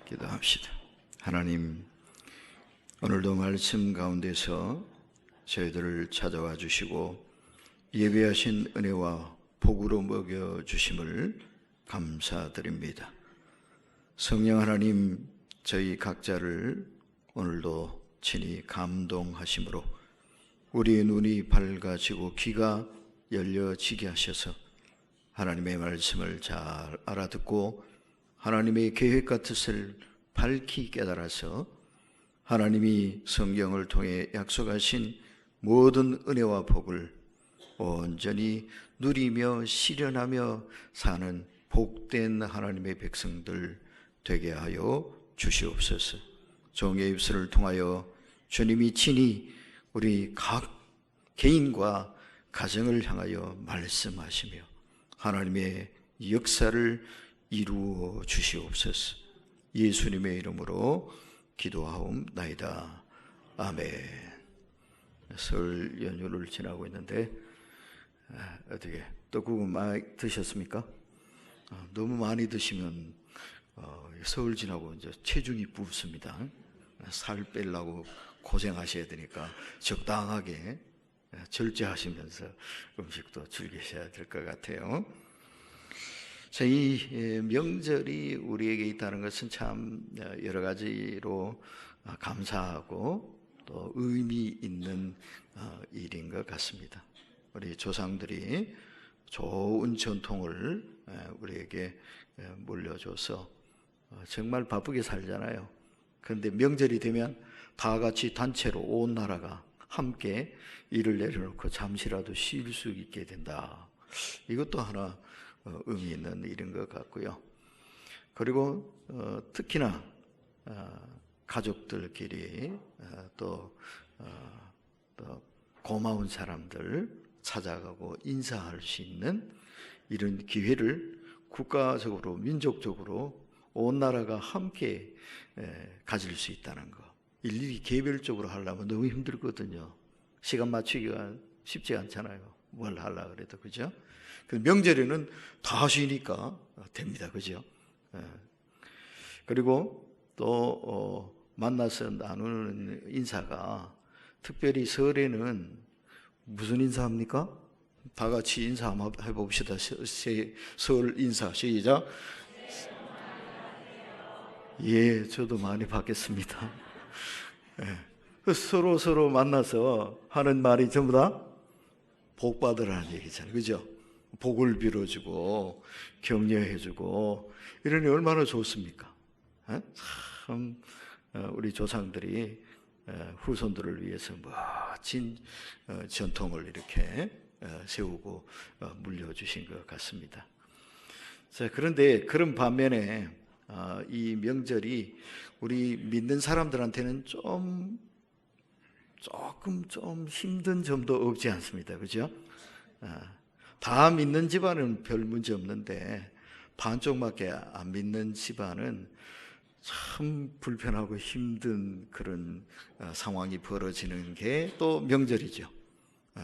기도합시다. 하나님, 오늘도 말씀 가운데서 저희들을 찾아와 주시고 예배하신 은혜와 복으로 먹여주심을 감사드립니다. 성령 하나님, 저희 각자를 오늘도 친히 감동하심으로 우리의 눈이 밝아지고 귀가 열려지게 하셔서 하나님의 말씀을 잘 알아듣고 하나님의 계획과 뜻을 밝히 깨달아서 하나님이 성경을 통해 약속하신 모든 은혜와 복을 온전히 누리며 실현하며 사는 복된 하나님의 백성들 되게 하여 주시옵소서. 종의 입술을 통하여 주님이 친히 우리 각 개인과 가정을 향하여 말씀하시며 하나님의 역사를 이루어 주시옵소서. 예수님의 이름으로 기도하옵나이다. 아멘. 설 연휴를 지나고 있는데 어떻게 떡국은 많이 드셨습니까? 너무 많이 드시면 설 지나고 이제 체중이 붓습니다. 살 빼려고 고생하셔야 되니까 적당하게 절제하시면서 음식도 즐기셔야 될 것 같아요. 이 명절이 우리에게 있다는 것은 참 여러 가지로 감사하고 또 의미 있는 일인 것 같습니다. 우리 조상들이 좋은 전통을 우리에게 물려줘서 정말 바쁘게 살잖아요. 그런데 명절이 되면 다 같이 단체로 온 나라가 함께 일을 내려놓고 잠시라도 쉴 수 있게 된다. 이것도 하나 의미 있는 일인 것 같고요. 그리고 특히나 가족들끼리 또 고마운 사람들 찾아가고 인사할 수 있는 이런 기회를 국가적으로 민족적으로 온 나라가 함께 가질 수 있다는 거. 일일이 개별적으로 하려면 너무 힘들거든요. 시간 맞추기가 쉽지 않잖아요. 뭘 하려고 그래도, 그죠? 명절에는 다 쉬니까 됩니다. 그죠? 그리고 또 만나서 나누는 인사가 특별히 설에는 무슨 인사합니까? 다 같이 인사 한번 해봅시다. 설 인사 시작. 예, 저도 많이 받겠습니다. 서로 만나서 하는 말이 전부 다 복 받으라는 얘기잖아요. 그죠? 복을 빌어주고 격려해주고 이러니 얼마나 좋습니까? 참 우리 조상들이 후손들을 위해서 멋진 전통을 이렇게 세우고 물려주신 것 같습니다. 자, 그런데 그런 반면에 이 명절이 우리 믿는 사람들한테는 조금 힘든 점도 없지 않습니다. 그죠? 다 믿는 집안은 별 문제 없는데 반쪽밖에 안 믿는 집안은 참 불편하고 힘든 그런 상황이 벌어지는 게 또 명절이죠.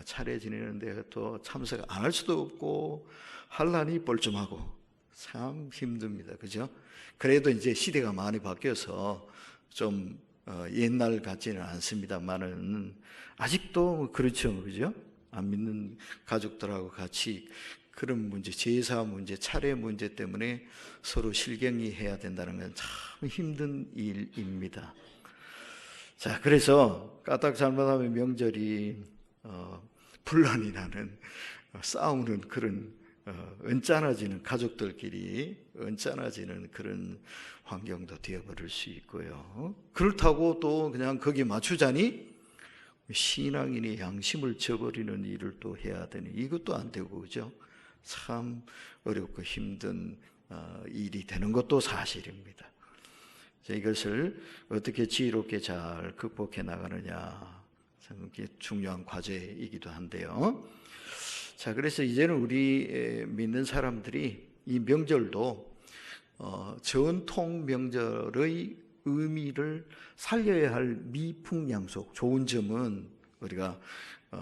차례 지내는데 또 참석 안 할 수도 없고 환란이 뻘쭘하고 참 힘듭니다. 그죠? 그래도 이제 시대가 많이 바뀌어서 좀 옛날 같지는 않습니다만은 아직도 그렇죠. 그죠? 안 믿는 가족들하고 같이 그런 문제, 제사 문제, 차례 문제 때문에 서로 실갱이 해야 된다는 건 참 힘든 일입니다. 자, 그래서 까딱 잘못하면 명절이 분란이 나는 싸우는 그런 언짢아지는 가족들끼리 언짢아지는 그런 환경도 되어버릴 수 있고요. 그렇다고 또 그냥 거기에 맞추자니 신앙인이 양심을 저버리는 일을 또 해야 되니 이것도 안 되고, 그죠? 참 어렵고 힘든 일이 되는 것도 사실입니다. 이것을 어떻게 지혜롭게 잘 극복해 나가느냐 참 중요한 과제이기도 한데요. 자, 그래서 이제는 우리 믿는 사람들이 이 명절도 전통 명절의 의미를 살려야 할 미풍양속, 좋은 점은 우리가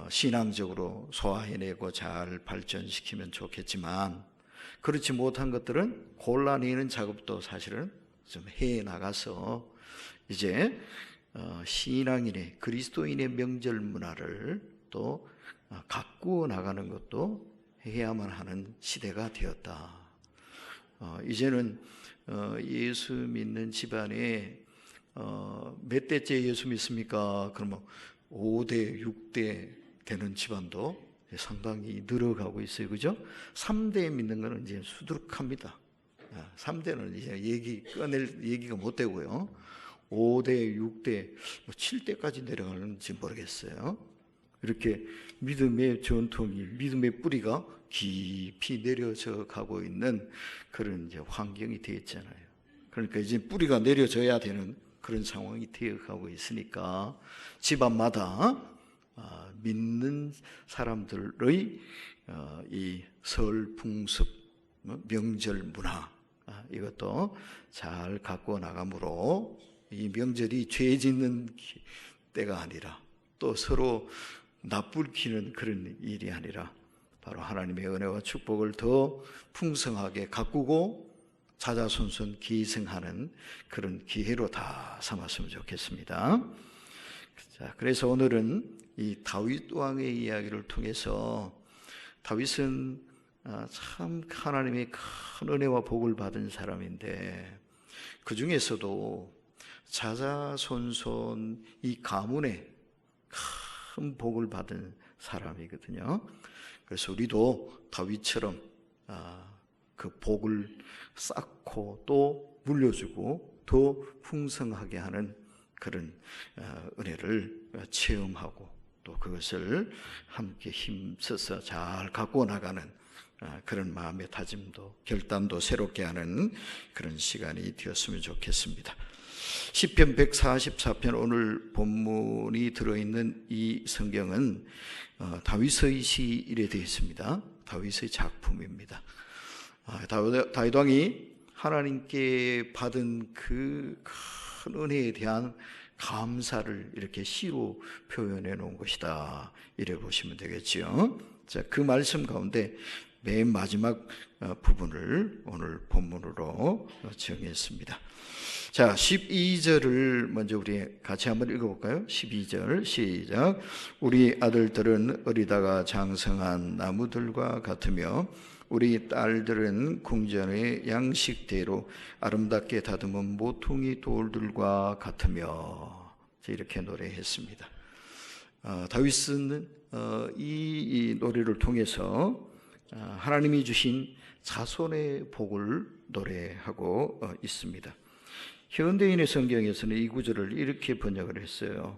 신앙적으로 소화해내고 잘 발전시키면 좋겠지만 그렇지 못한 것들은 골라내는 작업도 사실은 좀 해 나가서 이제 신앙인의 그리스도인의 명절 문화를 또 가꾸어 나가는 것도 해야만 하는 시대가 되었다. 이제는 예수 믿는 집안에 몇 대째 예수 믿습니까? 그러면 5대, 6대 되는 집안도 상당히 늘어가고 있어요. 그죠? 3대 믿는 거는 이제 수두룩합니다. 3대는 이제 꺼낼 얘기가 못 되고요. 5대, 6대, 7대까지 내려가는지 모르겠어요. 이렇게 믿음의 전통이, 믿음의 뿌리가 깊이 내려져 가고 있는 그런 이제 환경이 되었잖아요. 그러니까 이제 뿌리가 내려져야 되는 그런 상황이 되어 가고 있으니까 집안마다 믿는 사람들의 이 설 풍습, 명절 문화, 이것도 잘 갖고 나가므로 이 명절이 죄 짓는 때가 아니라 또 서로 나불키는 그런 일이 아니라 바로 하나님의 은혜와 축복을 더 풍성하게 가꾸고 자자손손 기승하는 그런 기회로 다 삼았으면 좋겠습니다. 자, 그래서 오늘은 이 다윗 왕의 이야기를 통해서 다윗은 참 하나님의 큰 은혜와 복을 받은 사람인데 그 중에서도 자자손손 이 가문에 큰 복을 받은 사람이거든요. 그래서 우리도 다윗처럼 그 복을 쌓고 또 물려주고 더 풍성하게 하는 그런 은혜를 체험하고 또 그것을 함께 힘써서 잘 갖고 나가는 그런 마음의 다짐도 결단도 새롭게 하는 그런 시간이 되었으면 좋겠습니다. 시편 144편 오늘 본문이 들어있는 이 성경은 다윗의 시일에 되어 있습니다. 다윗의 작품입니다. 다윗 왕이 하나님께 받은 그 큰 은혜에 대한 감사를 이렇게 시로 표현해 놓은 것이다, 이래 보시면 되겠죠. 자, 그 말씀 가운데 맨 마지막 부분을 오늘 본문으로 정했습니다. 자, 12절을 먼저 우리 같이 한번 읽어볼까요? 12절 시작. 우리 아들들은 어리다가 장성한 나무들과 같으며 우리 딸들은 궁전의 양식대로 아름답게 다듬은 모퉁이 돌들과 같으며, 이렇게 노래했습니다. 다윗은 이 노래를 통해서 하나님이 주신 자손의 복을 노래하고 있습니다. 현대인의 성경에서는 이 구절을 이렇게 번역을 했어요.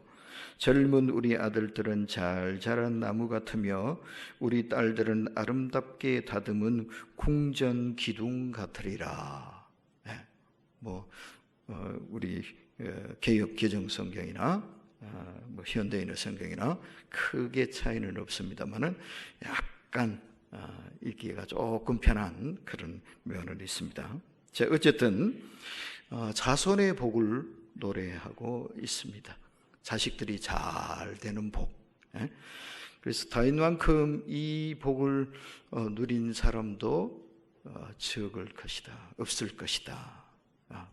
젊은 우리 아들들은 잘 자란 나무 같으며 우리 딸들은 아름답게 다듬은 궁전 기둥 같으리라. 우리 개역 개정 성경이나 현대인의 성경이나 크게 차이는 없습니다만은 약간 읽기가 조금 편한 그런 면은 있습니다. 자, 어쨌든 자손의 복을 노래하고 있습니다. 자식들이 잘 되는 복. 그래서 다윗만큼 이 복을 누린 사람도 적을 것이다, 없을 것이다.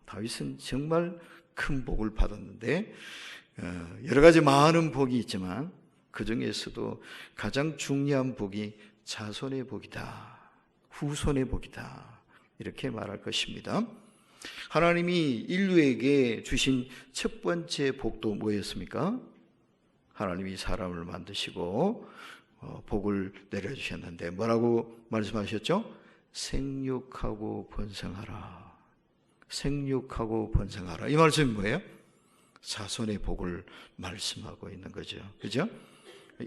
다윗은 정말 큰 복을 받았는데 여러 가지 많은 복이 있지만 그 중에서도 가장 중요한 복이 자손의 복이다, 후손의 복이다, 이렇게 말할 것입니다. 하나님이 인류에게 주신 첫 번째 복도 뭐였습니까? 하나님이 사람을 만드시고 복을 내려주셨는데 뭐라고 말씀하셨죠? 생육하고 번성하라. 생육하고 번성하라. 이 말씀이 뭐예요? 자손의 복을 말씀하고 있는 거죠. 그죠?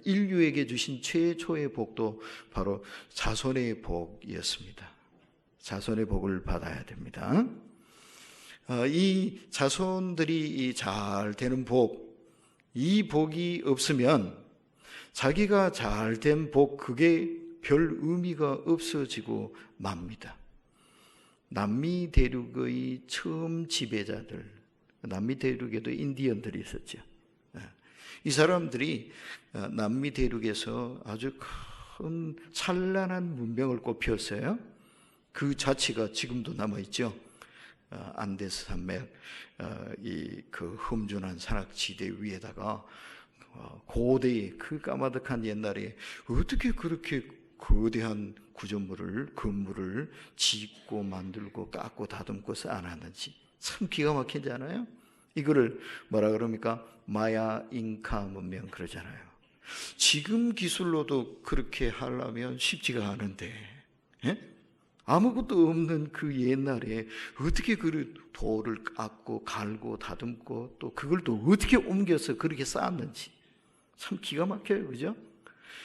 인류에게 주신 최초의 복도 바로 자손의 복이었습니다. 자손의 복을 받아야 됩니다. 이 자손들이 잘 되는 복, 이 복이 없으면 자기가 잘 된 복, 그게 별 의미가 없어지고 맙니다. 남미 대륙의 처음 지배자들, 남미 대륙에도 인디언들이 있었죠. 이 사람들이 남미 대륙에서 아주 큰 찬란한 문명을 꽃피웠어요. 그 자취가 지금도 남아있죠. 안데스 산맥 이 그 험준한 산악지대 위에다가 고대의 그 까마득한 옛날에 어떻게 그렇게 거대한 구조물을 건물을 짓고 만들고 깎고 다듬고 쌓아놨는지 참 기가 막히지 않아요? 이거를 뭐라 그럽니까? 마야 잉카 문명 그러잖아요. 지금 기술로도 그렇게 하려면 쉽지가 않은데, 예? 아무것도 없는 그 옛날에 어떻게 그 돌을 깎고 갈고 다듬고 또 그걸 또 어떻게 옮겨서 그렇게 쌓았는지 참 기가 막혀요, 그죠?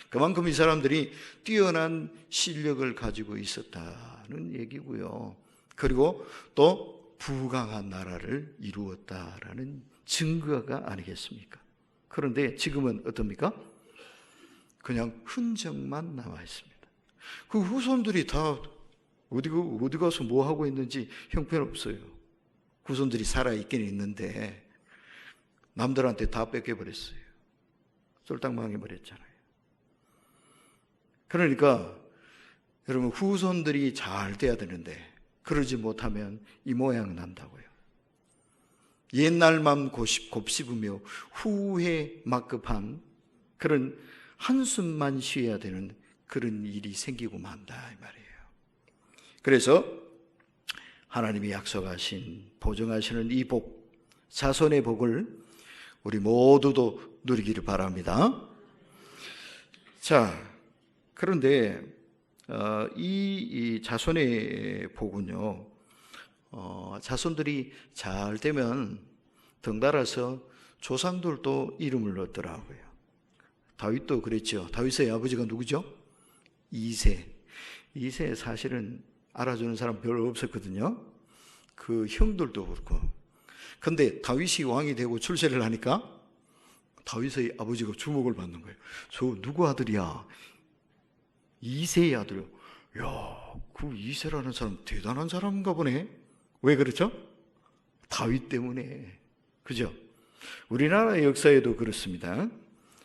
그만큼 이 사람들이 뛰어난 실력을 가지고 있었다는 얘기고요. 그리고 또 부강한 나라를 이루었다라는 증거가 아니겠습니까? 그런데 지금은 어떻습니까? 그냥 흔적만 남아 있습니다. 그 후손들이 다 어디 가서 뭐 하고 있는지 형편없어요. 후손들이 살아있긴 있는데 남들한테 다 뺏겨버렸어요. 쫄딱 망해버렸잖아요. 그러니까 여러분 후손들이 잘 돼야 되는데 그러지 못하면 이 모양 난다고요. 옛날만 곱씹으며 후회 막급한 그런 한숨만 쉬어야 되는 그런 일이 생기고 만다 이 말이에요. 그래서 하나님이 약속하신 보증하시는 이 복, 자손의 복을 우리 모두도 누리기를 바랍니다. 자, 그런데 이 자손의 복은요, 자손들이 잘 되면 덩달아서 조상들도 이름을 얻더라고요. 다윗도 그랬죠. 다윗의 아버지가 누구죠? 이새. 이새 사실은 알아주는 사람 별로 없었거든요. 그 형들도 그렇고. 근데 다윗이 왕이 되고 출세를 하니까 다윗의 아버지가 주목을 받는 거예요. 저 누구 아들이야? 이새의 아들이요. 야, 그 이새라는 사람 대단한 사람인가 보네. 왜 그렇죠? 다윗 때문에. 그죠? 우리나라 역사에도 그렇습니다.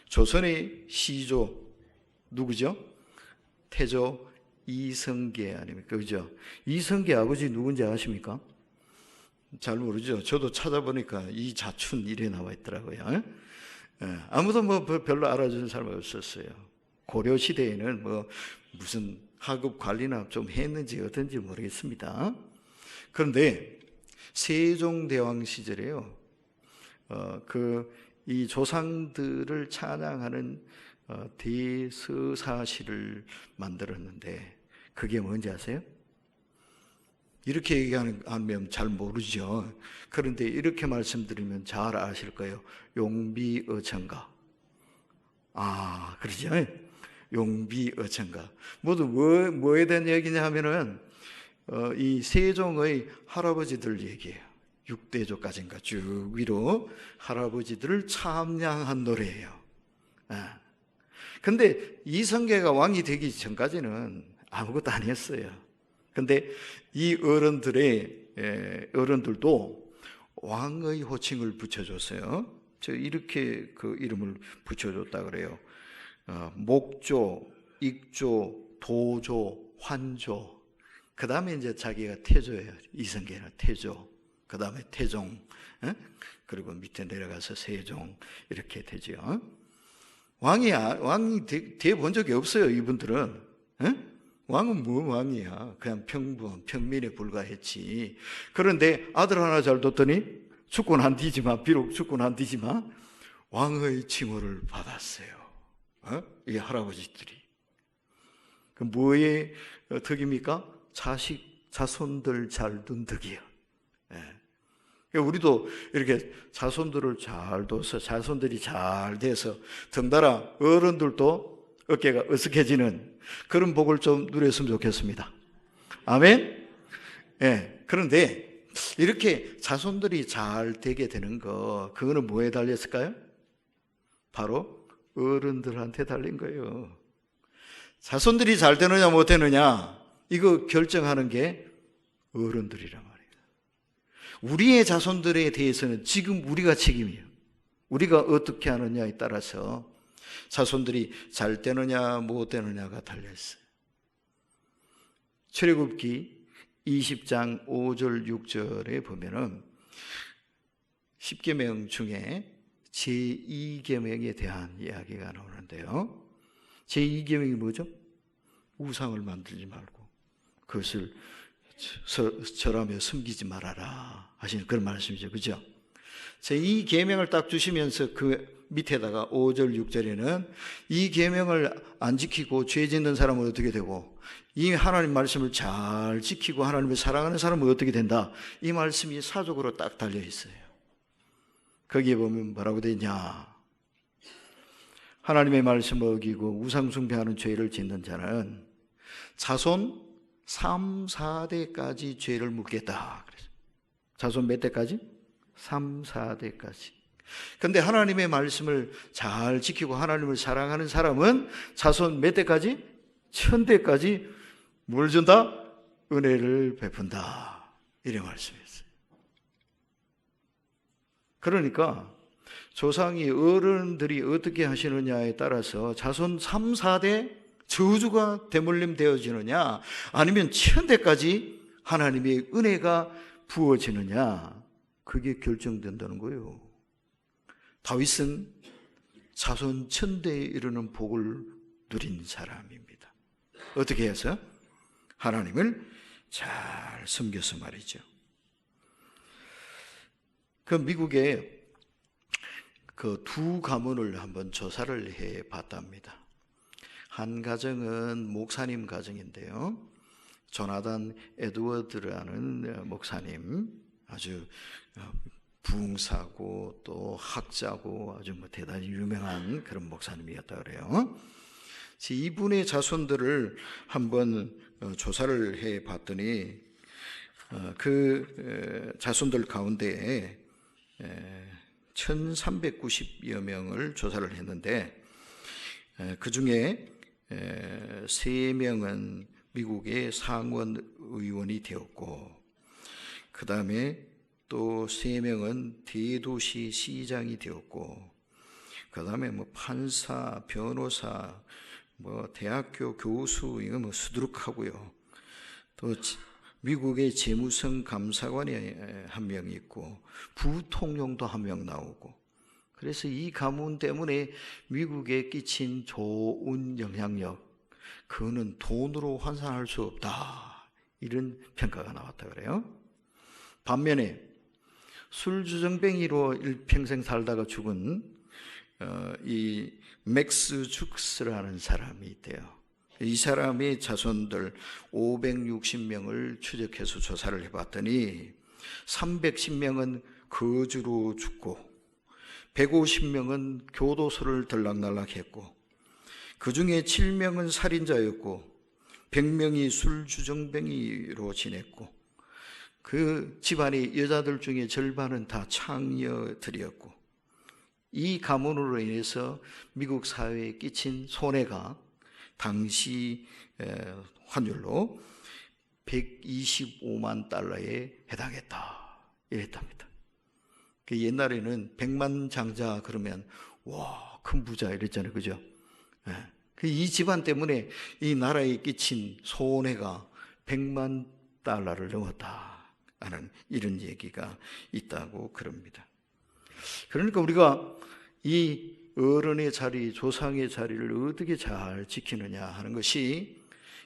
조선의 시조 누구죠? 태조 이성계 아닙니까? 그죠? 이성계 아버지 누군지 아십니까? 잘 모르죠. 저도 찾아보니까 이자춘 이래 나와 있더라고요. 아무도 뭐 별로 알아주는 사람이 없었어요. 고려 시대에는 뭐 무슨 하급 관리나 좀 했는지 어떤지 모르겠습니다. 그런데 세종대왕 시절에요. 이 조상들을 찬양하는 대서사시를 만들었는데 그게 뭔지 아세요? 이렇게 얘기하면 잘 모르죠. 그런데 이렇게 말씀드리면 잘 아실 거예요. 용비어천가. 아, 그러죠? 용비어천가. 모두 뭐에 대한 얘기냐 하면은 이 세종의 할아버지들 얘기예요. 6대조까지인가 쭉 위로 할아버지들을 찬양한 노래예요. 근데 이성계가 왕이 되기 전까지는 아무것도 아니었어요. 근데 이 어른들도 왕의 호칭을 붙여줬어요. 이렇게 그 이름을 붙여줬다 그래요. 목조, 익조, 도조, 환조. 그 다음에 이제 자기가 태조예요. 이성계는 태조. 그 다음에 태종. 그리고 밑에 내려가서 세종. 이렇게 되죠. 왕이 돼 본 적이 없어요. 이분들은. 왕은 뭐 왕이야. 그냥 평민에 불과했지. 그런데 아들 하나 잘 뒀더니 죽고는 안 뒤지만, 비록 죽고는 안 뒤지만 왕의 칭호를 받았어요. 이 할아버지들이. 그 뭐의 덕입니까? 자손들 잘 둔 덕이요. 우리도 이렇게 자손들을 잘 둬서 자손들이 잘 돼서 덩달아 어른들도 어깨가 으쓱해지는 그런 복을 좀 누렸으면 좋겠습니다. 아멘? 그런데 이렇게 자손들이 잘 되게 되는 그거는 뭐에 달렸을까요? 바로 어른들한테 달린 거예요. 자손들이 잘 되느냐 못 되느냐 이거 결정하는 게 어른들이란 말이에요. 우리의 자손들에 대해서는 지금 우리가 책임이에요. 우리가 어떻게 하느냐에 따라서 자손들이 잘 되느냐 못 되느냐가 달려있어요. 출애굽기 20장 5절 6절에 보면은 10계명 중에 제2계명에 대한 이야기가 나오는데요. 제2계명이 뭐죠? 우상을 만들지 말고 그것을 절하며 섬기지 말아라 하시는 그런 말씀이죠. 그죠? 제2계명을 딱 주시면서 그 밑에다가 5절 6절에는 이 계명을 안 지키고 죄 짓는 사람은 어떻게 되고 이 하나님 말씀을 잘 지키고 하나님을 사랑하는 사람은 어떻게 된다, 이 말씀이 사족으로 딱 달려 있어요. 거기에 보면 뭐라고 되어 있냐, 하나님의 말씀을 어기고 우상 숭배하는 죄를 짓는 자는 자손 3, 4대까지 죄를 묻겠다. 그래서 자손 몇 대까지? 3, 4대까지. 그런데 하나님의 말씀을 잘 지키고 하나님을 사랑하는 사람은 자손 몇 대까지? 1000대까지 뭘 준다? 은혜를 베푼다. 이런 말씀이었어요. 그러니까 조상이 어른들이 어떻게 하시느냐에 따라서 자손 3, 4대 저주가 대물림 되어지느냐 아니면 1000대까지 하나님의 은혜가 부어지느냐, 그게 결정된다는 거예요. 다윗은 자손 1000대에 이르는 복을 누린 사람입니다. 어떻게 해서? 하나님을 잘 섬겨서 말이죠. 그 미국에 그 두 가문을 한번 조사를 해 봤답니다. 한 가정은 목사님 가정인데요. 조나단 에드워드라는 목사님, 아주 부흥사고 또 학자고 아주 대단히 유명한 그런 목사님이었다 그래요. 이분의 자손들을 한번 조사를 해 봤더니 그 자손들 가운데 1390여 명을 조사를 했는데 그 중에 3명은 미국의 상원 의원이 되었고, 그 다음에 또 3명은 대도시 시장이 되었고, 그 다음에 뭐 판사, 변호사, 뭐 대학교 교수, 이거 뭐 수두룩하고요. 또 미국의 재무성 감사관이 한 명 있고 부통령도 한 명 나오고, 그래서 이 가문 때문에 미국에 끼친 좋은 영향력, 그거는 돈으로 환산할 수 없다, 이런 평가가 나왔다 그래요. 반면에 술주정뱅이로 일평생 살다가 죽은 이 맥스 주크스라는 사람이 있대요. 이 사람의 자손들 560명을 추적해서 조사를 해봤더니 310명은 거주로 죽고 150명은 교도소를 들락날락했고, 그 중에 7명은 살인자였고 100명이 술주정뱅이로 지냈고, 그 집안의 여자들 중에 절반은 다 창녀들이었고, 이 가문으로 인해서 미국 사회에 끼친 손해가 당시 환율로 125만 달러에 해당했다, 이랬답니다. 옛날에는 100만 장자 그러면 와, 큰 부자 이랬잖아요, 그죠? 이 집안 때문에 이 나라에 끼친 손해가 100만 달러를 넘었다 하는 이런 얘기가 있다고 그럽니다. 그러니까 우리가 이 어른의 자리, 조상의 자리를 어떻게 잘 지키느냐 하는 것이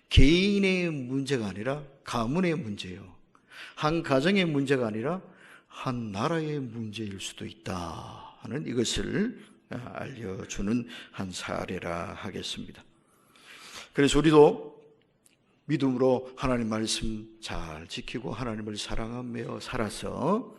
개인의 문제가 아니라 가문의 문제예요. 한 가정의 문제가 아니라 한 나라의 문제일 수도 있다 하는 이것을 알려주는 한 사례라 하겠습니다. 그래서 우리도 믿음으로 하나님 말씀 잘 지키고 하나님을 사랑하며 살아서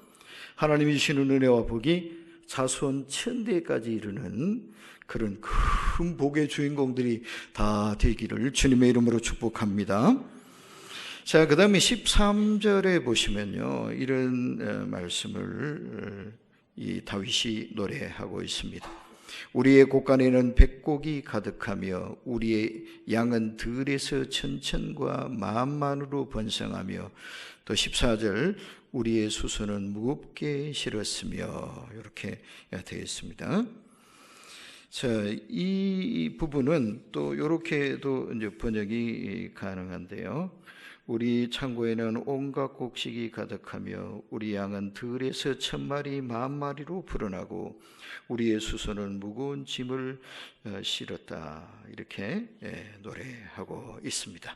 하나님이 주시는 은혜와 복이 자손 1000대까지 이르는 그런 큰 복의 주인공들이 다 되기를 주님의 이름으로 축복합니다. 자, 그 다음에 13절에 보시면요, 이런 말씀을 이 다윗이 노래하고 있습니다. 우리의 곳간에는 백곡이 가득하며 우리의 양은 들에서 천천과 만만으로 번성하며, 또 14절 우리의 수소는 무겁게 실었으며, 이렇게 되어 있습니다. 자, 이 부분은 또 이렇게도 이제 번역이 가능한데요. 우리 창고에는 온갖 곡식이 가득하며 우리 양은 들에서 1000마리 10,000마리로 불어나고 우리의 수소는 무거운 짐을 실었다. 이렇게 노래하고 있습니다.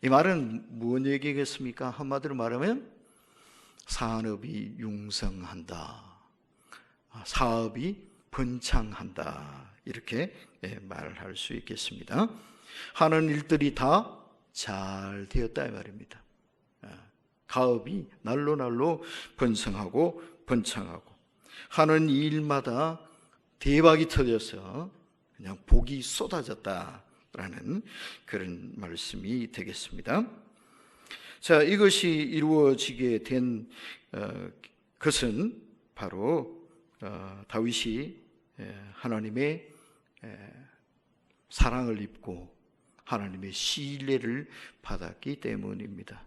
이 말은 무슨 얘기겠습니까? 한마디로 말하면 산업이 융성한다, 사업이 번창한다, 이렇게 말할 수 있겠습니다. 하는 일들이 다 잘 되었다 이 말입니다. 가업이 날로 날로 번성하고 번창하고 하는 일마다 대박이 터져서 그냥 복이 쏟아졌다라는 그런 말씀이 되겠습니다. 자, 이것이 이루어지게 된 것은 바로 다윗이 하나님의 사랑을 입고 하나님의 신뢰를 받았기 때문입니다.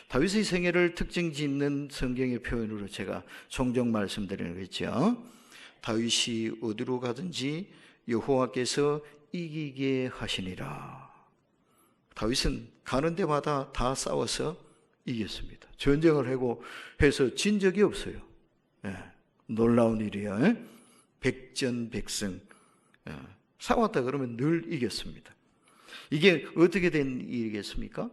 다윗의 생애를 특징 짓는 성경의 표현으로 제가 종종 말씀드리는 거죠. 다윗이 어디로 가든지 여호와께서 이기게 하시니라. 다윗은 가는 데마다 다 싸워서 이겼습니다. 전쟁을 하고 해서 진 적이 없어요. 놀라운 일이에요. 백전백승. 싸웠다 그러면 늘 이겼습니다. 이게 어떻게 된 일이겠습니까?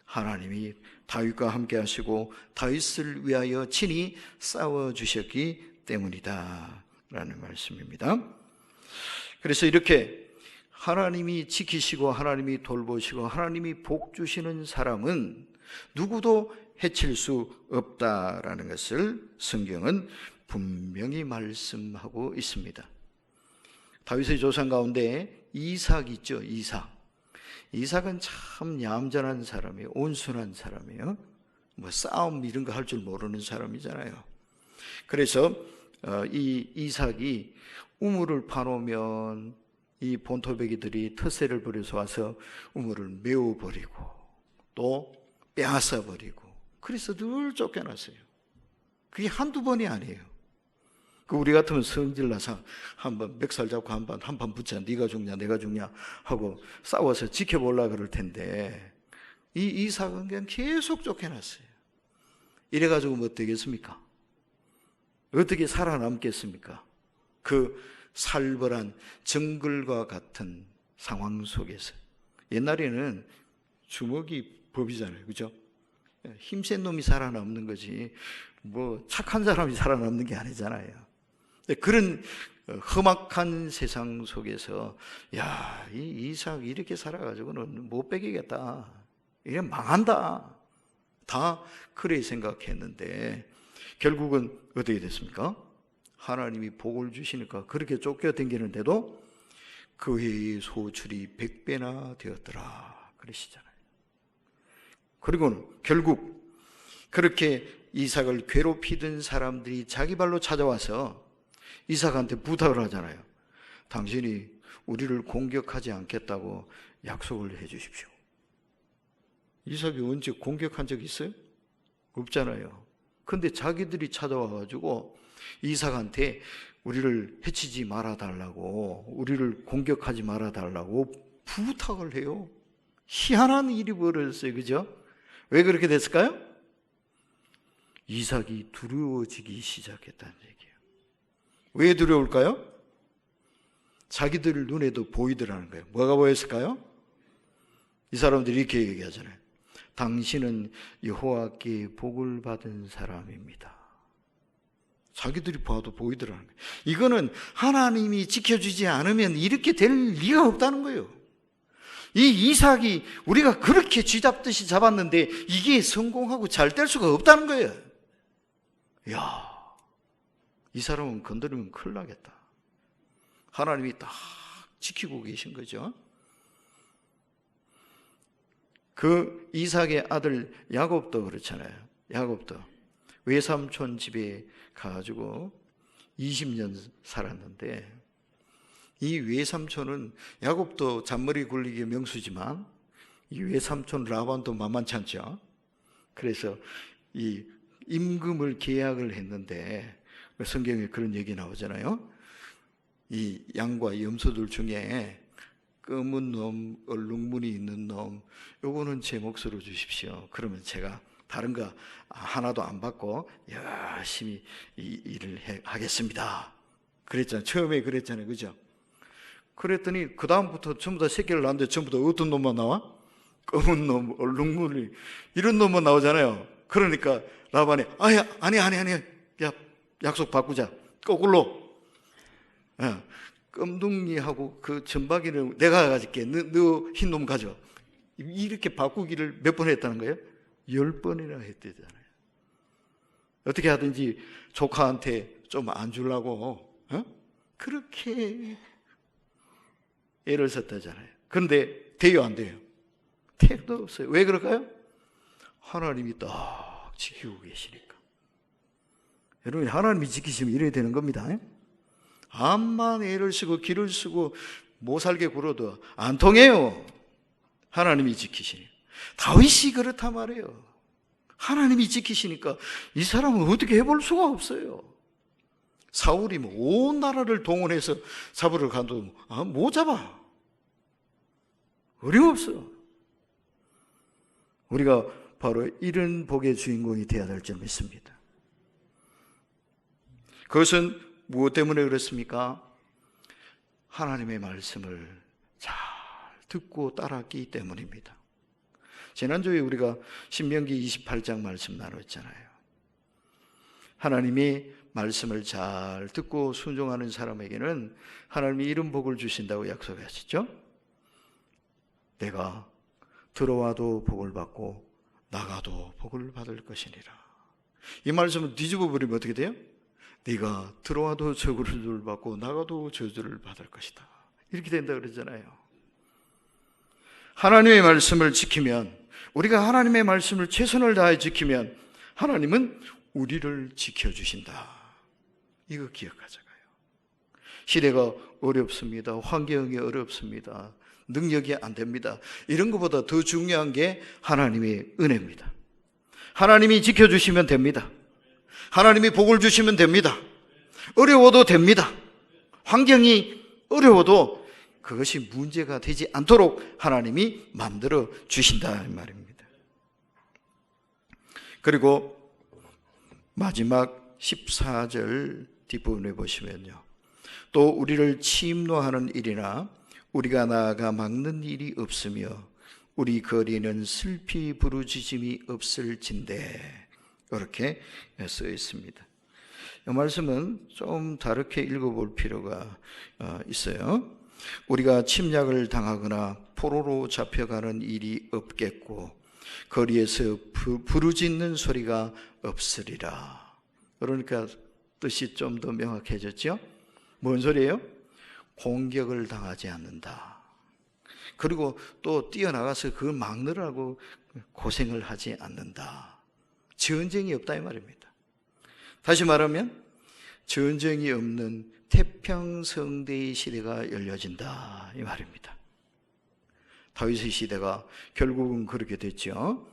하나님이 다윗과 함께 하시고 다윗을 위하여 친히 싸워주셨기 때문이다 라는 말씀입니다. 그래서 이렇게 하나님이 지키시고 하나님이 돌보시고 하나님이 복 주시는 사람은 누구도 해칠 수 없다라는 것을 성경은 분명히 말씀하고 있습니다. 다윗의 조상 가운데 이삭 있죠. 이삭은 참 얌전한 사람이에요. 온순한 사람이에요. 뭐 싸움 이런 거 할 줄 모르는 사람이잖아요. 그래서 이 이삭이 우물을 파놓으면 이 본토배기들이 텃세를 부려서 와서 우물을 메워버리고 또 빼앗아버리고 그래서 늘 쫓겨났어요. 그게 한두 번이 아니에요. 우리 같으면 성질나서 한번 멱살 잡고 한판 붙자. 네가 죽냐 내가 죽냐 하고 싸워서 지켜보려고 그럴 텐데 이 이삭은 그냥 계속 쫓겨났어요. 이래가지고 뭐 되겠습니까? 어떻게 살아남겠습니까? 그 살벌한 정글과 같은 상황 속에서. 옛날에는 주먹이 법이잖아요. 그죠? 힘센 놈이 살아남는 거지 뭐 착한 사람이 살아남는 게 아니잖아요. 그런 험악한 세상 속에서 야, 이 이삭 이렇게 살아가지고는 못 베기겠다. 이게 망한다. 다 그래 생각했는데 결국은 어떻게 됐습니까? 하나님이 복을 주시니까 그렇게 쫓겨다니는데도 그의 소출이 100배나 되었더라 그러시잖아요. 그리고는 결국 그렇게 이삭을 괴롭히던 사람들이 자기 발로 찾아와서 이삭한테 부탁을 하잖아요. 당신이 우리를 공격하지 않겠다고 약속을 해 주십시오. 이삭이 언제 공격한 적 있어요? 없잖아요. 근데 자기들이 찾아와가지고 이삭한테 우리를 해치지 말아달라고, 우리를 공격하지 말아달라고 부탁을 해요. 희한한 일이 벌어졌어요. 그죠? 왜 그렇게 됐을까요? 이삭이 두려워지기 시작했다는 얘기예요. 왜 두려울까요? 자기들 눈에도 보이더라는 거예요. 뭐가 보였을까요? 이 사람들이 이렇게 얘기하잖아요. 당신은 여호와께 복을 받은 사람입니다. 자기들이 봐도 보이더라는 거예요. 이거는 하나님이 지켜주지 않으면 이렇게 될 리가 없다는 거예요. 이 이삭이 우리가 그렇게 쥐잡듯이 잡았는데 이게 성공하고 잘 될 수가 없다는 거예요. 이야, 이 사람은 건드리면 큰일 나겠다. 하나님이 딱 지키고 계신 거죠. 그 이삭의 아들 야곱도 그렇잖아요. 야곱도 외삼촌 집에 가가지고 20년 살았는데 이 외삼촌은 야곱도 잔머리 굴리기 명수지만 이 외삼촌 라반도 만만치 않죠. 그래서 이 임금을 계약을 했는데 성경에 그런 얘기 나오잖아요. 이 양과 염소들 중에 검은 놈, 얼룩무늬 있는 놈, 요거는 제 몫으로 주십시오. 그러면 제가 다른 거 하나도 안 받고 열심히 이 일을 하겠습니다. 그랬잖아요. 처음에 그랬잖아요. 그죠? 그랬더니 그 다음부터 전부 다 새끼를 낳는데 전부 다 어떤 놈만 나와? 검은 놈, 얼룩무늬 이런 놈만 나오잖아요. 그러니까 라반이 아니 야, 약속 바꾸자. 거꾸로 껌둥이하고 그 전박이를 내가 가질게. 너 흰 놈 가져. 이렇게 바꾸기를 몇 번 했다는 거예요? 10번이나 했대잖아요. 어떻게 하든지 조카한테 좀 안 주려고 그렇게 애를 썼다잖아요. 그런데 돼요, 안 돼요? 택도 없어요. 왜 그럴까요? 하나님이 딱 지키고 계시니까. 여러분, 하나님이 지키시면 이래야 되는 겁니다. 암만 애를 쓰고 길을 쓰고 못 살게 굴어도 안 통해요. 하나님이 지키시니까. 다윗이 그렇단 말이에요. 하나님이 지키시니까 이 사람은 어떻게 해볼 수가 없어요. 사울이 온 나라를 동원해서 잡으러 가도 못 잡아. 어림없어. 우리가 바로 이런 복의 주인공이 되어야 될 줄 믿습니다. 그것은 무엇 때문에 그렇습니까? 하나님의 말씀을 잘 듣고 따랐기 때문입니다. 지난주에 우리가 신명기 28장 말씀 나눴잖아요. 하나님이 말씀을 잘 듣고 순종하는 사람에게는 하나님이 이런 복을 주신다고 약속하셨죠. 내가 들어와도 복을 받고 나가도 복을 받을 것이니라. 이 말씀을 뒤집어 버리면 어떻게 돼요? 네가 들어와도 저주를 받고 나가도 저주를 받을 것이다. 이렇게 된다 그러잖아요. 하나님의 말씀을 지키면, 우리가 하나님의 말씀을 최선을 다해 지키면 하나님은 우리를 지켜주신다. 이거 기억하자고요. 시대가 어렵습니다. 환경이 어렵습니다. 능력이 안 됩니다. 이런 것보다 더 중요한 게 하나님의 은혜입니다. 하나님이 지켜주시면 됩니다. 하나님이 복을 주시면 됩니다. 어려워도 됩니다. 환경이 어려워도 그것이 문제가 되지 않도록 하나님이 만들어 주신다 이 말입니다. 그리고 마지막 14절 뒷부분에 보시면요, 또 우리를 침노하는 일이나 우리가 나아가 막는 일이 없으며 우리 거리는 슬피 부르짖음이 없을진대, 이렇게 써 있습니다. 이 말씀은 좀 다르게 읽어볼 필요가 있어요. 우리가 침략을 당하거나 포로로 잡혀가는 일이 없겠고 거리에서 부르짖는 소리가 없으리라. 그러니까 뜻이 좀 더 명확해졌죠? 뭔 소리예요? 공격을 당하지 않는다. 그리고 또 뛰어나가서 그걸 막느라고 고생을 하지 않는다. 전쟁이 없다 이 말입니다. 다시 말하면 전쟁이 없는 태평성대의 시대가 열려진다 이 말입니다. 다윗의 시대가 결국은 그렇게 됐죠.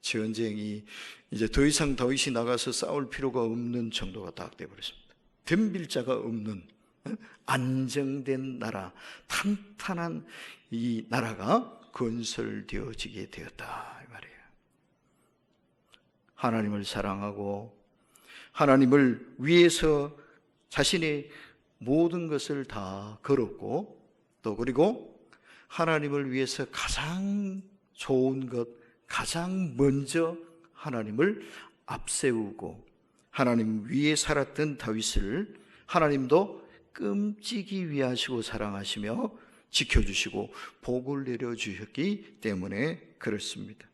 전쟁이 이제 더 이상 다윗이 나가서 싸울 필요가 없는 정도가 딱 돼버렸습니다. 덤빌 자가 없는 안정된 나라, 탄탄한 이 나라가 건설되어지게 되었다 이 말이에요. 하나님을 사랑하고 하나님을 위해서 자신의 모든 것을 다 걸었고, 또 그리고 하나님을 위해서 가장 좋은 것, 가장 먼저 하나님을 앞세우고 하나님 위에 살았던 다윗을 하나님도 끔찍이 위하시고 사랑하시며 지켜주시고 복을 내려주셨기 때문에 그렇습니다.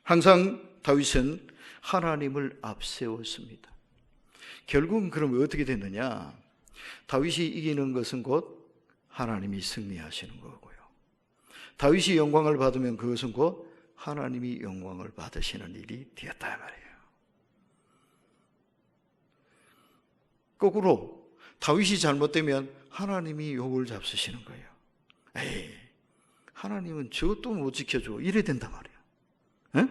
항상 다윗은 하나님을 앞세웠습니다. 결국은 그러면 어떻게 됐느냐? 다윗이 이기는 것은 곧 하나님이 승리하시는 거고요. 다윗이 영광을 받으면 그것은 곧 하나님이 영광을 받으시는 일이 되었다 말이에요. 거꾸로 다윗이 잘못되면 하나님이 욕을 잡수시는 거예요. 에이, 하나님은 저것도 못 지켜줘. 이래야 된단 말이에요. 에?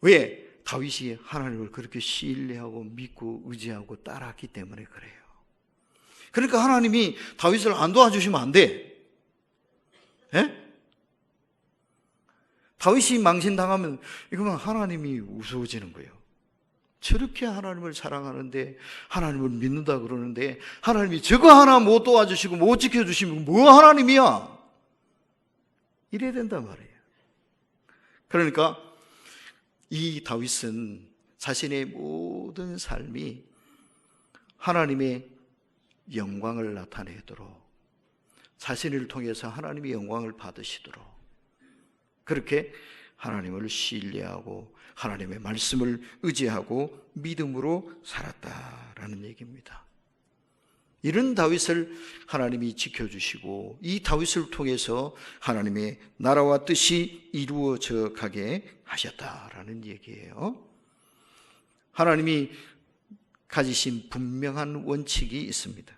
왜? 다윗이 하나님을 그렇게 신뢰하고 믿고 의지하고 따랐기 때문에 그래요. 그러니까 하나님이 다윗을 안 도와주시면 안 돼. 예? 다윗이 망신당하면 이거면 하나님이 우스워지는 거예요. 저렇게 하나님을 사랑하는데, 하나님을 믿는다 그러는데 하나님이 저거 하나 못 도와주시고 못 지켜주시면 뭐 하나님이야? 이래야 된단 말이에요. 그러니까 이 다윗은 자신의 모든 삶이 하나님의 영광을 나타내도록, 자신을 통해서 하나님의 영광을 받으시도록 그렇게 하나님을 신뢰하고 하나님의 말씀을 의지하고 믿음으로 살았다라는 얘기입니다. 이런 다윗을 하나님이 지켜주시고 이 다윗을 통해서 하나님의 나라와 뜻이 이루어져 가게 하셨다라는 얘기예요. 하나님이 가지신 분명한 원칙이 있습니다.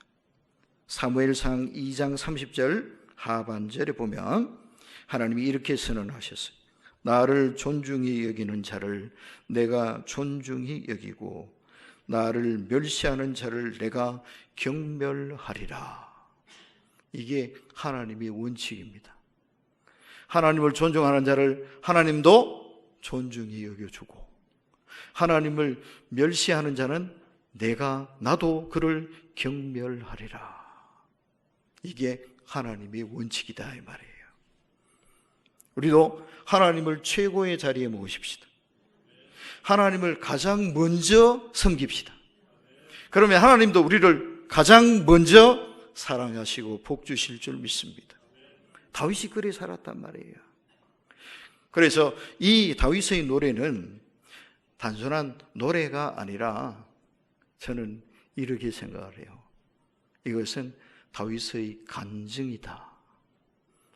사무엘상 2장 30절 하반절에 보면 하나님이 이렇게 선언하셨어요. 나를 존중히 여기는 자를 내가 존중히 여기고 나를 멸시하는 자를 내가 경멸하리라. 이게 하나님의 원칙입니다. 하나님을 존중하는 자를 하나님도 존중히 여겨주고, 하나님을 멸시하는 자는 나도 그를 경멸하리라. 이게 하나님의 원칙이다 이 말이에요. 우리도 하나님을 최고의 자리에 모십시다. 하나님을 가장 먼저 섬깁시다. 그러면 하나님도 우리를 가장 먼저 사랑하시고 복 주실 줄 믿습니다. 다윗이 그래 살았단 말이에요. 그래서 이 다윗의 노래는 단순한 노래가 아니라 저는 이렇게 생각을 해요. 이것은 다윗의 간증이다.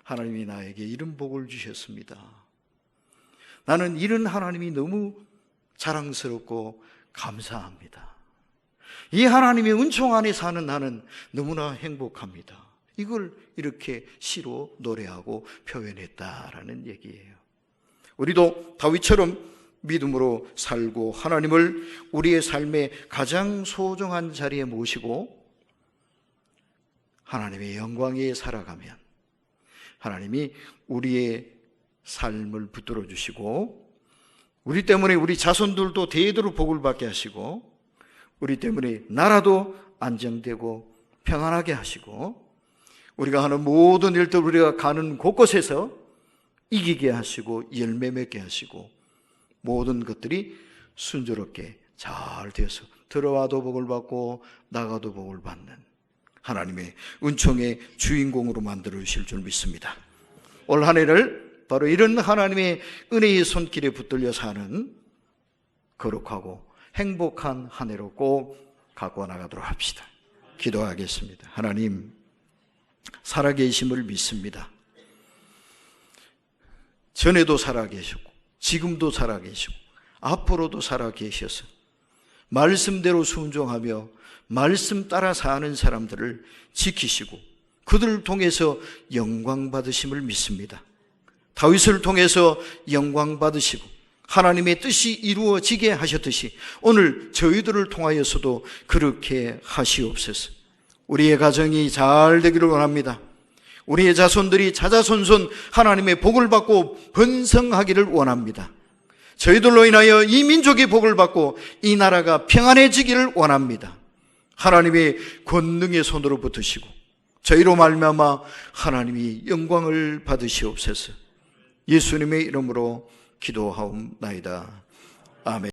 하나님이 나에게 이런 복을 주셨습니다. 나는 이런 하나님이 너무 자랑스럽고 감사합니다. 이 하나님의 은총 안에 사는 나는 너무나 행복합니다. 이걸 이렇게 시로 노래하고 표현했다라는 얘기예요. 우리도 다윗처럼 믿음으로 살고 하나님을 우리의 삶의 가장 소중한 자리에 모시고 하나님의 영광에 살아가면 하나님이 우리의 삶을 붙들어 주시고 우리 때문에 우리 자손들도 대대로 복을 받게 하시고 우리 때문에 나라도 안정되고 평안하게 하시고 우리가 하는 모든 일들 우리가 가는 곳곳에서 이기게 하시고 열매 맺게 하시고 모든 것들이 순조롭게 잘 되어서 들어와도 복을 받고 나가도 복을 받는 하나님의 은총의 주인공으로 만들어 주실 줄 믿습니다. 올 한 해를 바로 이런 하나님의 은혜의 손길에 붙들려 사는 거룩하고 행복한 한 해로 꼭 갖고 나가도록 합시다. 기도하겠습니다. 하나님, 살아계심을 믿습니다. 전에도 살아계셨고 지금도 살아계시고 앞으로도 살아계셔서 말씀대로 순종하며 말씀 따라 사는 사람들을 지키시고 그들을 통해서 영광 받으심을 믿습니다. 다윗을 통해서 영광 받으시고 하나님의 뜻이 이루어지게 하셨듯이 오늘 저희들을 통하여서도 그렇게 하시옵소서. 우리의 가정이 잘 되기를 원합니다. 우리의 자손들이 자자손손 하나님의 복을 받고 번성하기를 원합니다. 저희들로 인하여 이 민족이 복을 받고 이 나라가 평안해지기를 원합니다. 하나님의 권능의 손으로 붙으시고 저희로 말미암아 하나님이 영광을 받으시옵소서. 예수님의 이름으로 기도하옵나이다. 아멘.